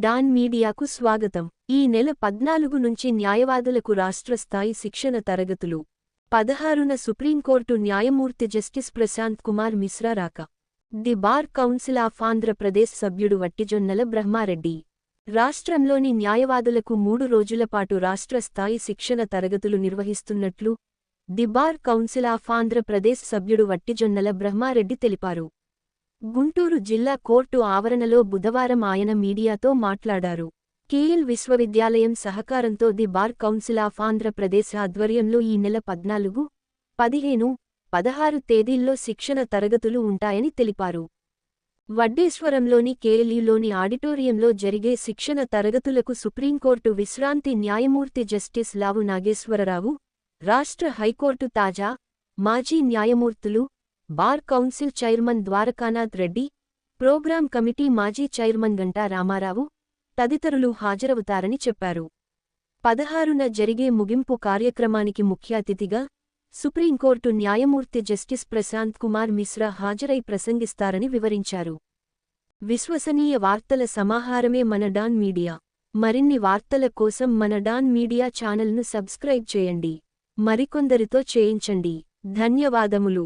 Don మీడియాకు స్వాగతం. ఈ నెల 14 నుంచి న్యాయవాదులకు రాష్ట్ర స్థాయి శిక్షణ తరగతులు. 16న సుప్రీంకోర్టు న్యాయమూర్తి జస్టిస్ ప్రశాంత్ కుమార్ మిశ్రా రాక. The bar council of Andhra Pradesh సభ్యుడు వట్టిజొన్నల బ్రహ్మారెడ్డి. రాష్ట్రంలోని న్యాయవాదులకు 3 రోజుల పాటు రాష్ట్ర స్థాయి శిక్షణ తరగతులు నిర్వహిస్తున్నట్లు the bar council of Andhra Pradesh సభ్యుడు వట్టిజొన్నల బ్రహ్మారెడ్డి తెలిపారు. గుంటూరు జిల్లా కోర్టు ఆవరణలో బుధవారం ఆయన మీడియాతో మాట్లాడారు. కేఎల్ విశ్వవిద్యాలయం సహకారంతో the bar council of Andhra Pradesh ఆధ్వర్యంలో ఈ నెల 14, 15, 16 తేదీల్లో శిక్షణ తరగతులు ఉంటాయని తెలిపారు. వడ్డేశ్వరంలోని కేఎల్యూలోని ఆడిటోరియంలో జరిగే శిక్షణ తరగతులకు సుప్రీంకోర్టు విశ్రాంతి న్యాయమూర్తి జస్టిస్ లావు నాగేశ్వరరావు, రాష్ట్ర హైకోర్టు తాజా, మాజీ న్యాయమూర్తులు, bar council chairman Dwarakanath Reddy, programme committee మాజీ చైర్మన్ గంటా రామారావు తదితరులు హాజరవుతారని చెప్పారు. 16న జరిగే ముగింపు కార్యక్రమానికి ముఖ్య అతిథిగా సుప్రీంకోర్టు న్యాయమూర్తి జస్టిస్ ప్రశాంత్ కుమార్ మిశ్రా హాజరై ప్రసంగిస్తారని వివరించారు. విశ్వసనీయ వార్తల సమాహారమే మన డాన్ మీడియా. మరిన్ని వార్తల కోసం మన డాన్ మీడియా ఛానల్ను సబ్స్క్రైబ్ చేయండి. మరికొందరితో చేయించండి. ధన్యవాదములు.